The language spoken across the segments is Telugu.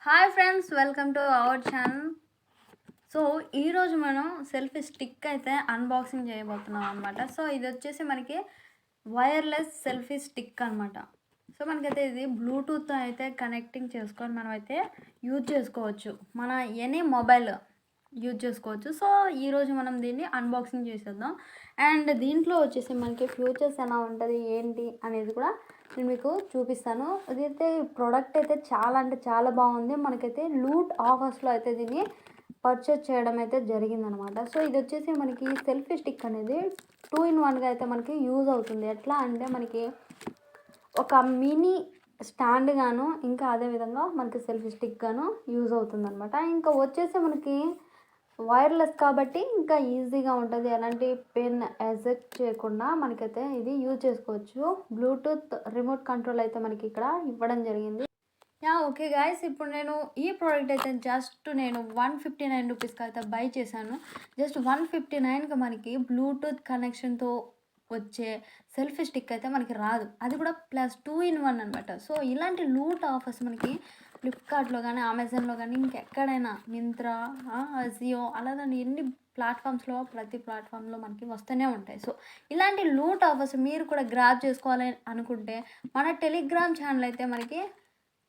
Hi friends, welcome to our channel. So ఈరోజు మనం సెల్ఫీ స్టిక్ అయితే అన్బాక్సింగ్ చేయబోతున్నాం అనమాట. సో ఇది వచ్చేసి మనకి వైర్లెస్ సెల్ఫీ స్టిక్ అనమాట. సో మనకైతే ఇది బ్లూటూత్ అయితే కనెక్టింగ్ చేసుకొని మనమైతే యూజ్ చేసుకోవచ్చు, మన ఎనీ మొబైల్ యూజ్ చేసుకోవచ్చు. సో ఈరోజు మనం దీన్ని అన్బాక్సింగ్ చేసేద్దాం. అండ్ దీంట్లో వచ్చేసి మనకి ఫ్యూచర్స్ ఎలా ఉంటుంది ఏంటి అనేది కూడా నేను మీకు చూపిస్తాను. ఇదైతే ప్రోడక్ట్ అయితే చాలా అంటే చాలా బాగుంది. మనకైతే లూట్ ఆఫర్స్లో అయితే దీన్ని పర్చేస్ చేయడం అయితే జరిగిందనమాట. సో ఇది వచ్చేసి మనకి సెల్ఫీ స్టిక్ అనేది 2-in-1గా అయితే మనకి యూజ్ అవుతుంది. ఎట్లా అంటే మనకి ఒక మినీ స్టాండ్ గాను, ఇంకా అదేవిధంగా మనకి సెల్ఫీ స్టిక్ గాను యూజ్ అవుతుంది అనమాట. ఇంకా వచ్చేసి మనకి వైర్లెస్ కాబట్టి ఇంకా ఈజీగా ఉంటుంది. ఎలాంటి పెన్ ఎజెక్ట్ చేయకుండా మనకైతే ఇది యూజ్ చేసుకోవచ్చు. బ్లూటూత్ రిమోట్ కంట్రోల్ అయితే మనకి ఇక్కడ ఇవ్వడం జరిగింది. ఓకే గాయస్, ఇప్పుడు నేను ఈ ప్రోడక్ట్ అయితే జస్ట్ నేను 159 రూపీస్కి అయితే బై చేశాను. జస్ట్ 159కి మనకి బ్లూటూత్ కనెక్షన్తో వచ్చే సెల్ఫీ స్టిక్ అయితే మనకి రాదు, అది కూడా ప్లస్ 2-in-1 అనమాట. సో ఇలాంటి లూట్ ఆఫర్స్ మనకి ఫ్లిప్కార్ట్లో కానీ, అమెజాన్లో కానీ, ఇంకెక్కడైనా మింత్రా, జియో అలానే ఎన్ని ప్లాట్ఫామ్స్లో ప్రతి ప్లాట్ఫామ్లో మనకి వస్తూనే ఉంటాయి. సో ఇలాంటి లూట్ ఆఫర్స్ మీరు కూడా గ్రాబ్ చేసుకోవాలి అనుకుంటే మన టెలిగ్రామ్ ఛానల్ అయితే మనకి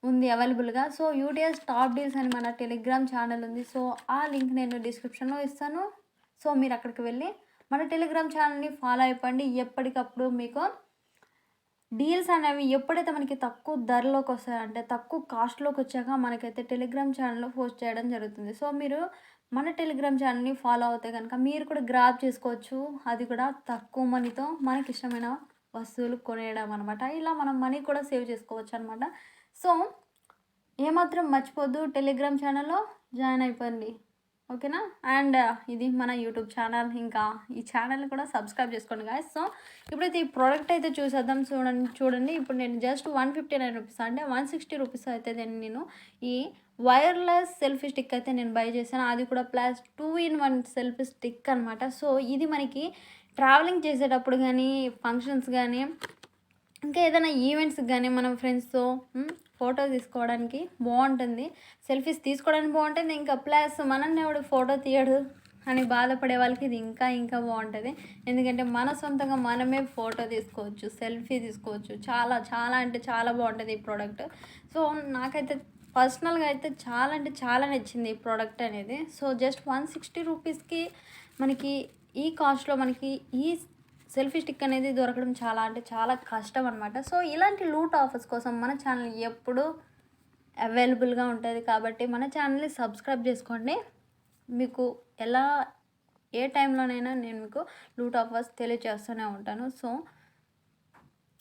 ఉంది అవైలబుల్గా. సో యూటీఎస్ టాప్ డీల్స్ అని మన టెలిగ్రామ్ ఛానల్ ఉంది. సో ఆ లింక్ నేను డిస్క్రిప్షన్లో ఇస్తాను. సో మీరు అక్కడికి వెళ్ళి మన టెలిగ్రామ్ ఛానల్ని ఫాలో అయిపోండి. ఎప్పటికప్పుడు మీకు డీల్స్ అనేవి ఎప్పుడైతే మనకి తక్కువ ధరలోకి వస్తాయంటే తక్కువ కాస్ట్లోకి వచ్చాక మనకైతే టెలిగ్రామ్ ఛానల్లో పోస్ట్ చేయడం జరుగుతుంది. సో మీరు మన టెలిగ్రామ్ ఛానల్ని ఫాలో అవుతే కనుక మీరు కూడా గ్రాబ్ చేసుకోవచ్చు, అది కూడా తక్కువ మనీతో మనకి ఇష్టమైన వస్తువులు కొనేయడం అనమాట. ఇలా మనం మనీ కూడా సేవ్ చేసుకోవచ్చు అనమాట. సో ఏమాత్రం మర్చిపోద్దు, టెలిగ్రామ్ ఛానల్లో జాయిన్ అయిపోండి, ఓకేనా. అండ్ ఇది మన యూట్యూబ్ ఛానల్, ఇంకా ఈ ఛానల్ కూడా సబ్స్క్రైబ్ చేసుకోండి గాయస్. సో ఇప్పుడైతే ఈ ప్రోడక్ట్ అయితే చూసేద్దాం. చూడండి ఇప్పుడు నేను జస్ట్ 159 రూపీస్ అంటే 160 రూపీస్ అయితే నేను ఈ వైర్లెస్ సెల్ఫీ స్టిక్ అయితే నేను బై చేశాను, అది కూడా ప్లస్ 2-in-1 సెల్ఫీ స్టిక్ అనమాట. సో ఇది మనకి ట్రావెలింగ్ చేసేటప్పుడు కానీ, ఫంక్షన్స్ కానీ, ఇంకా ఏదైనా ఈవెంట్స్కి కానీ మనం ఫ్రెండ్స్తో ఫోటో తీసుకోవడానికి బాగుంటుంది, సెల్ఫీస్ తీసుకోవడానికి బాగుంటుంది. ఇంకా ప్లస్ మనల్ని ఎవడు ఫోటో తీయడు అని బాధపడే వాళ్ళకి ఇది ఇంకా బాగుంటుంది. ఎందుకంటే మన సొంతంగా మనమే ఫోటో తీసుకోవచ్చు, సెల్ఫీ తీసుకోవచ్చు. చాలా చాలా అంటే చాలా బాగుంటుంది ఈ ప్రోడక్ట్. సో నాకైతే పర్సనల్గా అయితే చాలా అంటే చాలా నచ్చింది ఈ ప్రోడక్ట్ అనేది. సో జస్ట్ 160 రూపీస్కి మనకి ఈ కాస్ట్లో మనకి ఈ సెల్ఫీ స్టిక్ అనేది దొరకడం చాలా అంటే చాలా కష్టం అనమాట. సో ఇలాంటి లూట్ ఆఫర్స్ కోసం మన ఛానల్ ఎప్పుడూ అవైలబుల్గా ఉంటుంది కాబట్టి మన ఛానల్ని సబ్స్క్రైబ్ చేసుకోండి. మీకు ఏ టైంలోనైనా నేను మీకు లూట్ ఆఫర్స్ తెలియజేస్తూనే ఉంటాను. సో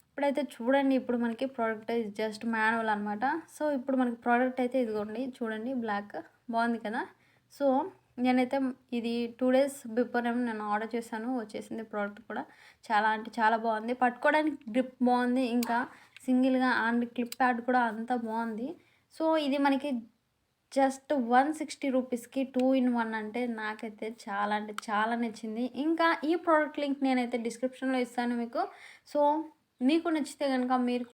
ఇప్పుడైతే చూడండి, ఇప్పుడు మనకి ప్రోడక్ట్ జస్ట్ మాన్యువల్ అనమాట. సో ఇప్పుడు మనకి ప్రోడక్ట్ అయితే ఇదిగోండి, చూడండి, బ్లాక్ బాగుంది కదా. సో నేనైతే ఇది 2 days బిఫోర్ ఏమో నేను ఆర్డర్ చేశాను, వచ్చేసింది. ప్రోడక్ట్ కూడా చాలా అంటే చాలా బాగుంది, పట్టుకోవడానికి గ్రిప్ బాగుంది, ఇంకా సింగిల్గా అండ్ క్లిప్ ప్యాడ్ కూడా అంతా బాగుంది. సో ఇది మనకి జస్ట్ 160 రూపీస్కి 2-in-1 అంటే నాకైతే చాలా అంటే చాలా నచ్చింది. ఇంకా ఈ ప్రోడక్ట్ లింక్ నేనైతే డిస్క్రిప్షన్లో ఇస్తాను మీకు. సో మీకు నచ్చితే కనుక మీరు